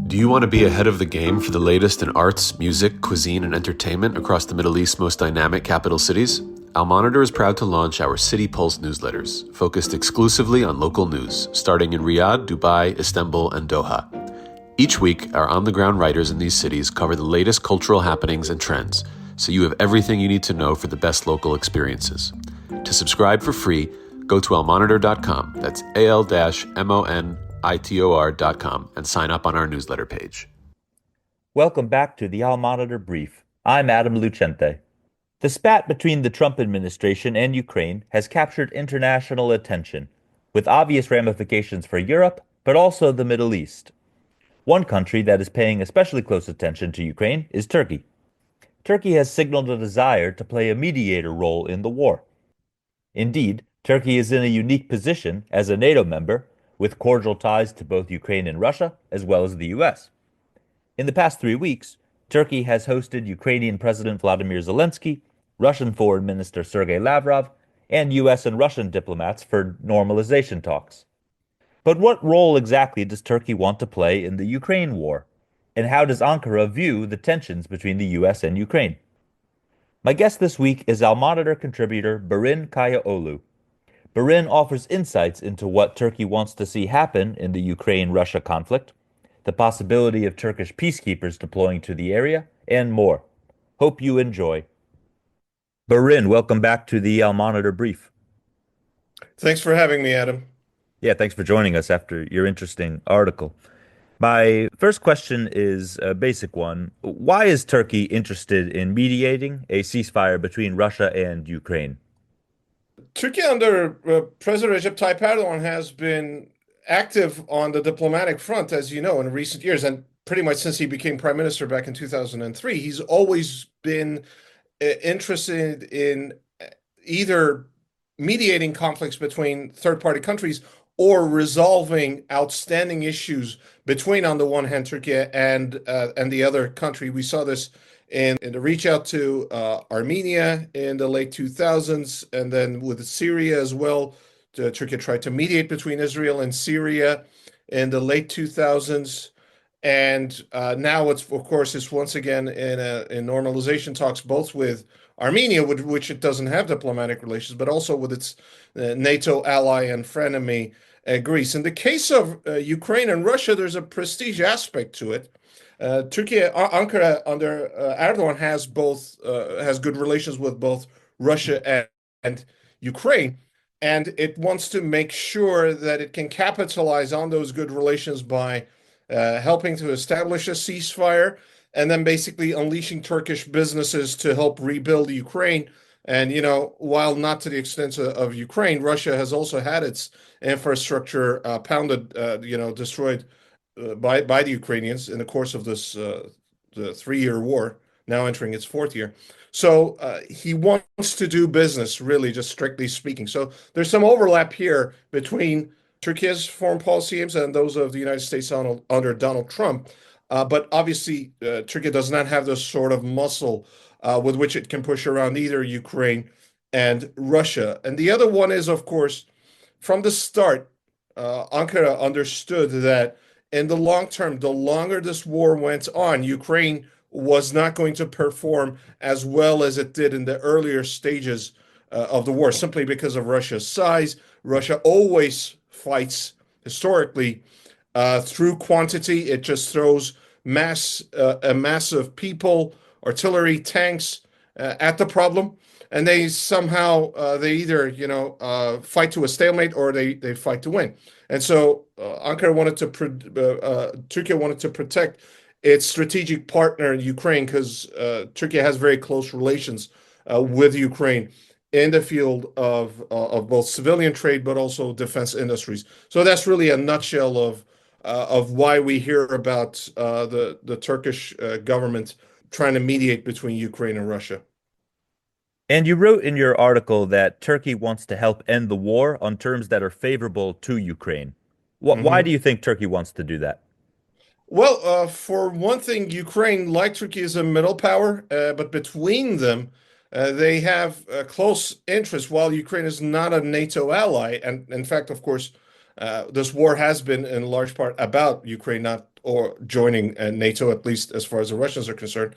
Do you want to be ahead of the game for the latest in arts, music, cuisine, and entertainment across the Middle East's most dynamic capital cities? Al Monitor is proud to launch our City Pulse newsletters, focused exclusively on local news, starting in Riyadh, Dubai, Istanbul, and Doha. Each week, our on-the-ground writers in these cities cover the latest cultural happenings and trends, so you have everything you need to know for the best local experiences. To subscribe for free, go to almonitor.com, that's al-monitor.com, and sign up on our newsletter page. Welcome back to the Al Monitor Brief. I'm Adam Lucente. The spat between the Trump administration and Ukraine has captured international attention, with obvious ramifications for Europe, but also the Middle East. One country that is paying especially close attention to Ukraine is Turkey. Turkey has signaled a desire to play a mediator role in the war. Indeed, Turkey is in a unique position as a NATO member, with cordial ties to both Ukraine and Russia, as well as the US. In the past 3 weeks, Turkey has hosted Ukrainian President Volodomyr Zelenskyy, Russian Foreign Minister Sergei Lavrov, and US and Russian diplomats for normalization talks. But what role exactly does Turkey want to play in the Ukraine war? And how does Ankara view the tensions between the US and Ukraine? My guest this week is Al Monitor contributor Barin Kayaoglu. Barin offers insights into what Turkey wants to see happen in the Ukraine-Russia conflict, the possibility of Turkish peacekeepers deploying to the area, and more. Hope you enjoy. Barin, welcome back to the Al Monitor Brief. Thanks for having me, Adam. Yeah, thanks for joining us after your interesting article. My first question is a basic one. Why is Turkey interested in mediating a ceasefire between Russia and Ukraine? Turkey under President Recep Tayyip Erdogan has been active on the diplomatic front, as you know, in recent years, and pretty much since he became prime minister back in 2003. He's always been interested in either mediating conflicts between third-party countries or resolving outstanding issues between, on the one hand, Turkey and the other country. We saw this in the reach out to Armenia in the late 2000s, and then with Syria as well. Turkey tried to mediate between Israel and Syria in the late 2000s. And now it's, of course, it's once again in normalization talks, both with Armenia, with which it doesn't have diplomatic relations, but also with its NATO ally and frenemy, Greece. In the case of Ukraine and Russia, there's a prestige aspect to it. Turkey, Ankara under Erdogan has good relations with both Russia and Ukraine, and it wants to make sure that it can capitalize on those good relations by helping to establish a ceasefire and then basically unleashing Turkish businesses to help rebuild Ukraine. And, you know, while not to the extent of Ukraine, Russia has also had its infrastructure destroyed by the Ukrainians in the course of this the 3-year war, now entering its 4th year. So he wants to do business, really, just strictly speaking. So there's some overlap here between Turkey's foreign policy aims and those of the United States under Donald Trump. But obviously, Turkey does not have the sort of muscle with which it can push around either Ukraine and Russia. And the other one is, of course, from the start, Ankara understood that in the long term, the longer this war went on, Ukraine was not going to perform as well as it did in the earlier stages of the war, simply because of Russia's size. Russia always fights historically through quantity. It just throws a mass of people, artillery, tanks at the problem, and they somehow they either fight to a stalemate or they fight to win. And so Turkey wanted to protect its strategic partner in Ukraine, because Turkey has very close relations with Ukraine in the field of both civilian trade but also defense industries. So that's really a nutshell of why we hear about the Turkish government trying to mediate between Ukraine and Russia. And you wrote in your article that Turkey wants to help end the war on terms that are favorable to Ukraine. Why do you think Turkey wants to do that? Well, for one thing, Ukraine, like Turkey, is a middle power, but between them, they have close interests. While Ukraine is not a NATO ally, and in fact, of course, This war has been in large part about Ukraine not or joining NATO, at least as far as the Russians are concerned.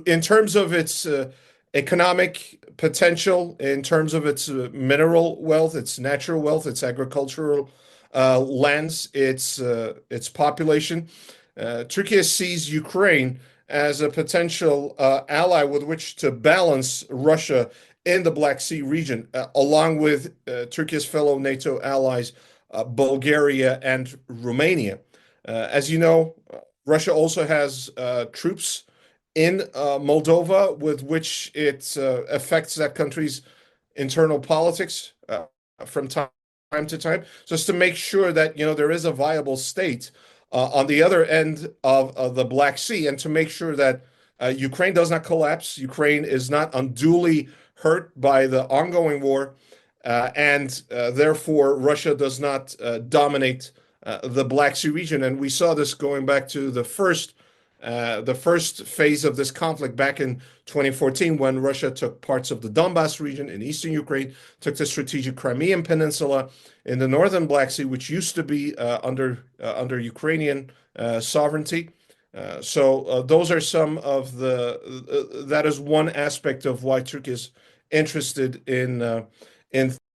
In terms of its economic potential, in terms of its mineral wealth, its natural wealth, its agricultural lands, its population, Turkey sees Ukraine as a potential ally with which to balance Russia in the Black Sea region, along with Turkey's fellow NATO allies, Bulgaria and Romania. As you know, Russia also has troops in Moldova with which it affects that country's internal politics from time to time, just to make sure that there is a viable state on the other end of the Black Sea, and to make sure that Ukraine does not collapse, Ukraine is not unduly hurt by the ongoing war, and therefore Russia does not dominate the Black Sea region. And we saw this going back to the first phase of this conflict back in 2014, when Russia took parts of the Donbas region in eastern Ukraine, took the strategic Crimean Peninsula in the northern Black Sea, which used to be under Ukrainian sovereignty. So those are some of that is one aspect of why Turkey is interested in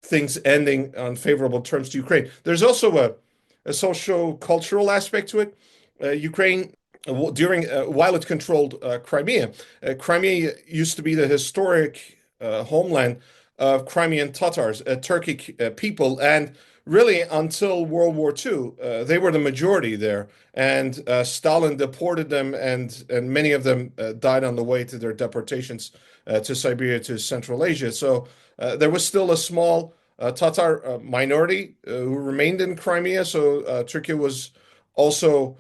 things ending on favorable terms to Ukraine. There's also a socio-cultural aspect to it. Ukraine, while it controlled Crimea, Crimea used to be the historic homeland of Crimean Tatars, a Turkic people, and really until World War II, they were the majority there, and Stalin deported them, and many of them died on the way to their deportations to Siberia, to Central Asia. So there was still a small Tatar minority who remained in Crimea. So Turkey was also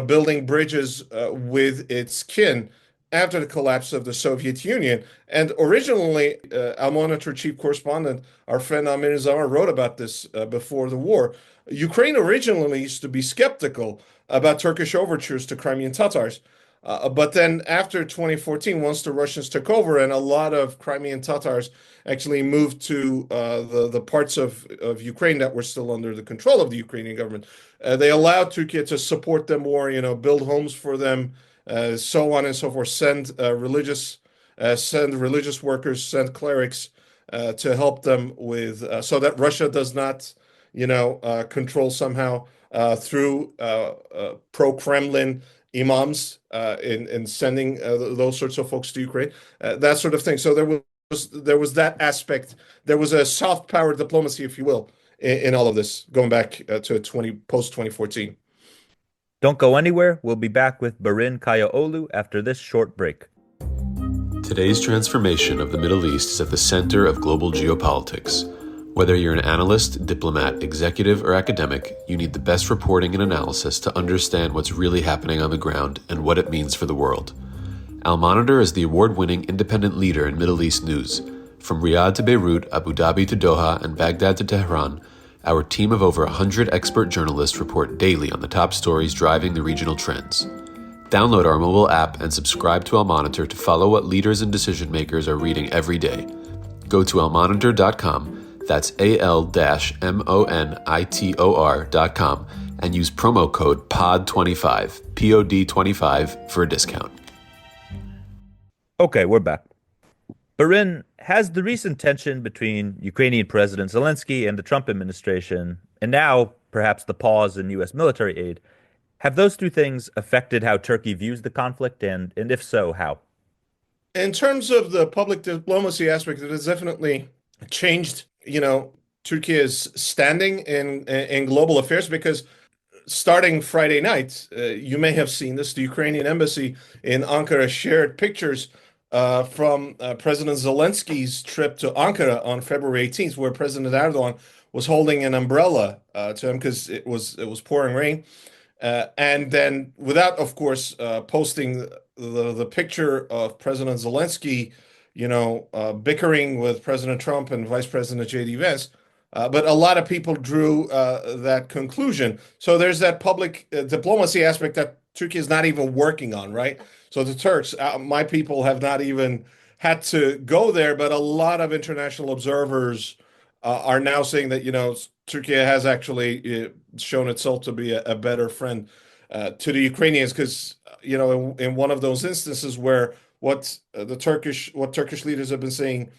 building bridges with its kin after the collapse of the Soviet Union. And originally, Al Monitor chief correspondent, our friend Amir Zamar, wrote about this before the war. Ukraine originally used to be skeptical about Turkish overtures to Crimean Tatars. But then after 2014, once the Russians took over and a lot of Crimean Tatars actually moved to the parts of Ukraine that were still under the control of the Ukrainian government, they allowed Turkey to support them more, build homes for them, so on and so forth, send religious workers, send clerics to help them with, so that Russia does not, control somehow through pro-Kremlin imams in sending those sorts of folks to Ukraine, that sort of thing. So there was that aspect. There was a soft power diplomacy, if you will, in all of this, going back to post 2014. Don't go anywhere. We'll be back with Barin Kayaoglu after this short break. Today's transformation of the Middle East is at the center of global geopolitics. Whether you're an analyst, diplomat, executive, or academic, you need the best reporting and analysis to understand what's really happening on the ground and what it means for the world. Al Monitor is the award-winning independent leader in Middle East news. From Riyadh to Beirut, Abu Dhabi to Doha, and Baghdad to Tehran, our team of over 100 expert journalists report daily on the top stories driving the regional trends. Download our mobile app and subscribe to Al Monitor to follow what leaders and decision makers are reading every day. Go to almonitor.com, that's AL-MONITOR.com, and use promo code POD25, POD25, for a discount. Okay, we're back. Barin, has the recent tension between Ukrainian President Zelensky and the Trump administration, and now perhaps the pause in U.S. military aid, have those two things affected how Turkey views the conflict, and if so, how? In terms of the public diplomacy aspect, it has definitely changed, Turkey's standing in global affairs, because starting Friday night, you may have seen this, the Ukrainian embassy in Ankara shared pictures from President Zelensky's trip to Ankara on February 18th, where President Erdogan was holding an umbrella to him because it was pouring rain. And then, without, of course, posting the picture of President Zelensky, bickering with President Trump and Vice President J.D. Vance. But a lot of people drew that conclusion. So there's that public diplomacy aspect that Turkey is not even working on, right? So the Turks, my people, have not even had to go there, but a lot of international observers are now saying that, Turkey has actually shown itself to be a better friend to the Ukrainians because, in one of those instances where what Turkish leaders have been saying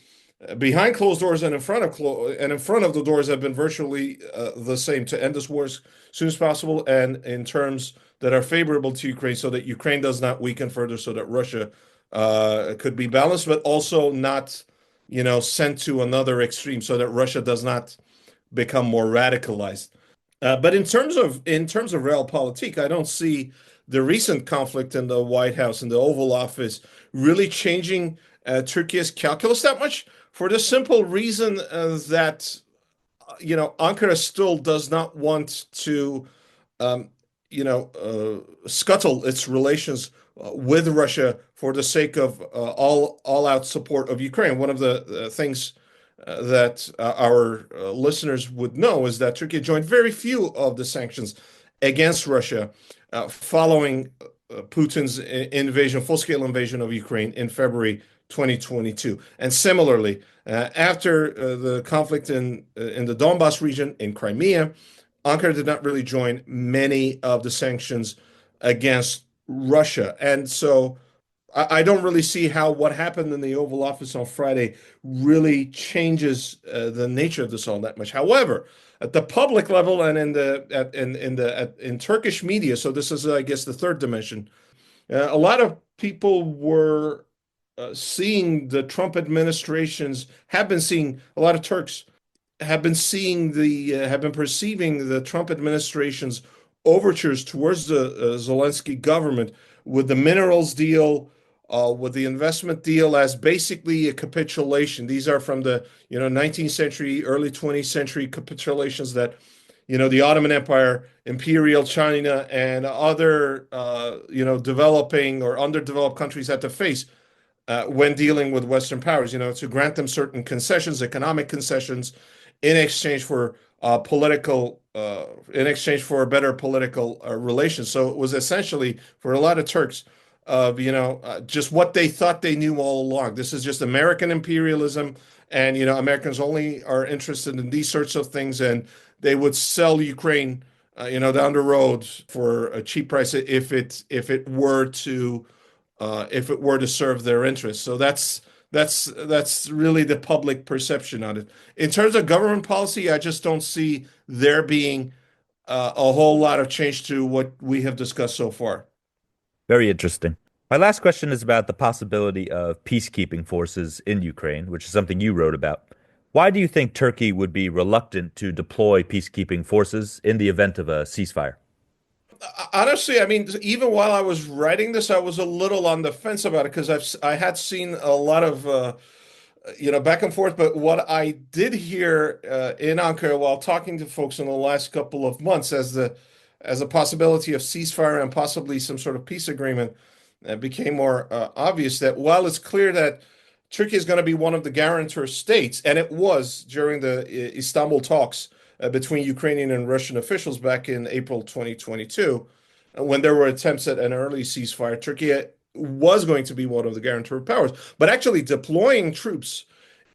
behind closed doors and in front of the doors have been virtually the same to end this war as soon as possible and in terms that are favorable to Ukraine so that Ukraine does not weaken further so that Russia could be balanced, but also not, sent to another extreme so that Russia does not become more radicalized. But in terms of realpolitik, I don't see the recent conflict in the White House and the Oval Office really changing Turkey's calculus that much for the simple reason that Ankara still does not want to um, scuttle its relations with Russia for the sake of all out support of Ukraine. One of the things that our listeners would know is that Turkey joined very few of the sanctions against Russia following Putin's full-scale invasion of Ukraine in February 2022. And similarly, after the conflict in the Donbas region in Crimea, Ankara did not really join many of the sanctions against Russia. And so I don't really see how what happened in the Oval Office on Friday really changes the nature of this all that much. However, at the public level and in Turkish media, so this is, I guess, the third dimension. A lot of people were seeing the Trump administrations have been seeing a lot of Turks have been perceiving the Trump administration's overtures towards the Zelensky government with the minerals deal, with the investment deal as basically a capitulation. These are from the 19th century, early 20th century capitulations that the Ottoman Empire, Imperial China, and other developing or underdeveloped countries had to face when dealing with Western powers, to grant them certain concessions, economic concessions, in exchange for in exchange for better political relations. So it was essentially for a lot of Turks, just what they thought they knew all along. This is just American imperialism, and Americans only are interested in these sorts of things, and they would sell Ukraine, down the road for a cheap price if it were to serve their interests. So that's really the public perception on it. In terms of government policy, I just don't see there being a whole lot of change to what we have discussed so far. Very interesting. My last question is about the possibility of peacekeeping forces in Ukraine, which is something you wrote about. Why do you think Turkey would be reluctant to deploy peacekeeping forces in the event of a ceasefire? Honestly, I mean, even while I was writing this, I was a little on the fence about it because I had seen a lot of back and forth. But what I did hear in Ankara while talking to folks in the last couple of months as a possibility of ceasefire and possibly some sort of peace agreement became more obvious that while it's clear that Turkey is going to be one of the guarantor states, and it was during the Istanbul talks between Ukrainian and Russian officials back in April 2022, when there were attempts at an early ceasefire, Turkey was going to be one of the guarantor powers. But actually deploying troops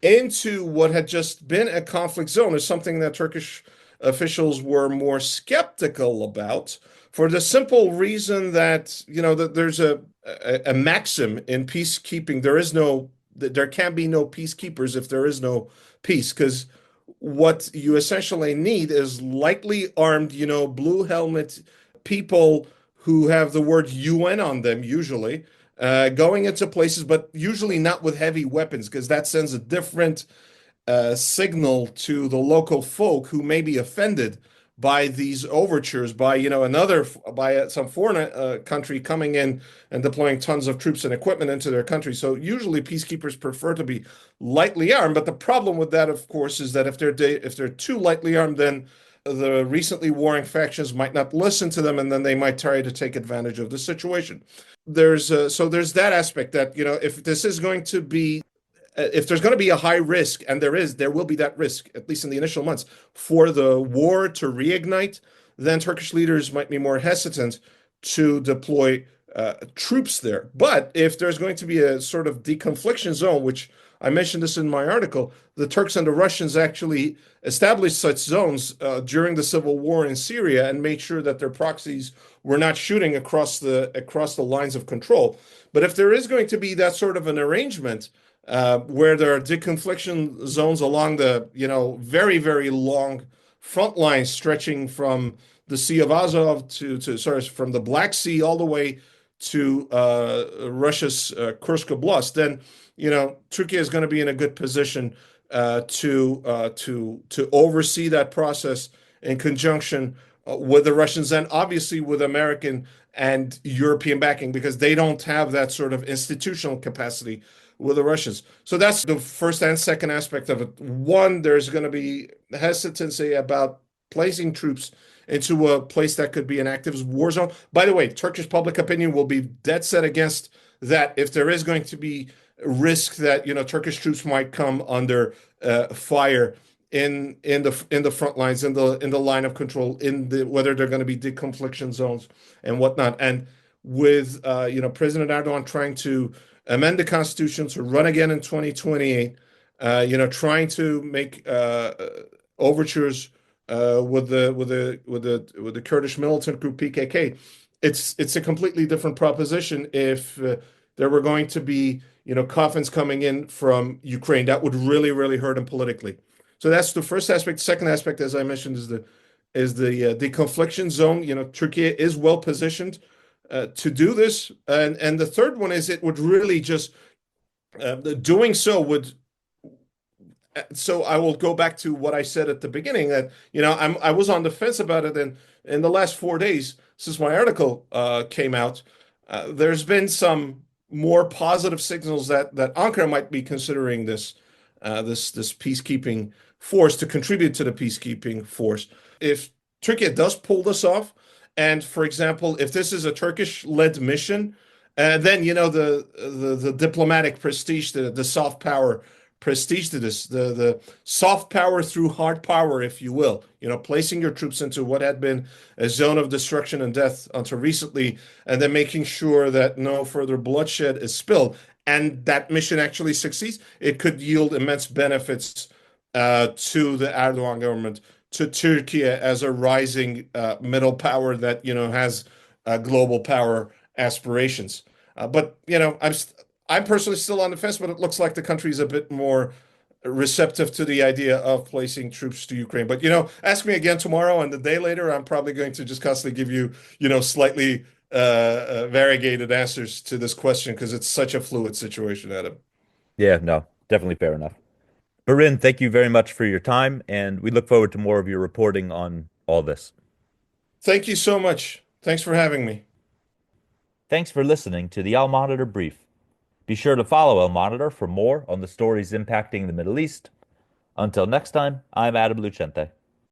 into what had just been a conflict zone is something that Turkish officials were more skeptical about for the simple reason that, that there's a maxim in peacekeeping. There can be no peacekeepers if there is no peace, because what you essentially need is lightly armed, blue helmet people who have the word UN on them, usually, going into places, but usually not with heavy weapons, because that sends a different signal to the local folk who may be offended by these overtures by some foreign country coming in and deploying tons of troops and equipment into their country. So usually peacekeepers prefer to be lightly armed, but the problem with that, of course, is that if they're too lightly armed, then the recently warring factions might not listen to them, and then they might try to take advantage of the situation. There's that aspect that if there's going to be a high risk, and there will be that risk, at least in the initial months, for the war to reignite, then Turkish leaders might be more hesitant to deploy troops there. But if there's going to be a sort of deconfliction zone, which I mentioned this in my article, the Turks and the Russians actually established such zones during the civil war in Syria and made sure that their proxies were not shooting across the lines of control. But if there is going to be that sort of an arrangement where there are deconfliction zones along the very very long front lines stretching from the Sea of Azov from the Black Sea all the way to Russia's Kursk Oblast, then Turkey is going to be in a good position to oversee that process in conjunction with the Russians and obviously with American and European backing because they don't have that sort of institutional capacity with the Russians. So that's the first and second aspect of it. One, there's going to be hesitancy about placing troops into a place that could be an active war zone. By the way, Turkish public opinion will be dead set against that if there is going to be risk that Turkish troops might come under fire in the front lines, in the line of control, whether they're going to be deconfliction zones and whatnot. And with President Erdogan trying to amend the constitution to run again in 2028, trying to make overtures with the Kurdish militant group PKK, it's a completely different proposition. If there were going to be coffins coming in from Ukraine, that would really really hurt him politically. So that's the first aspect. Second aspect, as I mentioned, is the deconfliction zone. Turkey is well positioned to do this, and the third one is it would really just doing so would. So I will go back to what I said at the beginning that I was on the fence about it, and in the last 4 days since my article came out, there's been some more positive signals that Ankara might be considering this peacekeeping force to contribute to the peacekeeping force. If Turkey does pull this off, and for example, if this is a Turkish-led mission, then the diplomatic prestige, the soft power prestige to this, the soft power through hard power, if you will, placing your troops into what had been a zone of destruction and death until recently, and then making sure that no further bloodshed is spilled, and that mission actually succeeds, it could yield immense benefits to the Erdogan government, to Turkey as a rising middle power that has global power aspirations. But I'm personally still on the fence, but it looks like the country is a bit more receptive to the idea of placing troops to Ukraine. But ask me again tomorrow and the day later, I'm probably going to just constantly give you slightly variegated answers to this question because it's such a fluid situation, Adam. Yeah, no, definitely fair enough. Barin, thank you very much for your time, and we look forward to more of your reporting on all this. Thank you so much. Thanks for having me. Thanks for listening to the Al Monitor Brief. Be sure to follow Al Monitor for more on the stories impacting the Middle East. Until next time, I'm Adam Lucente.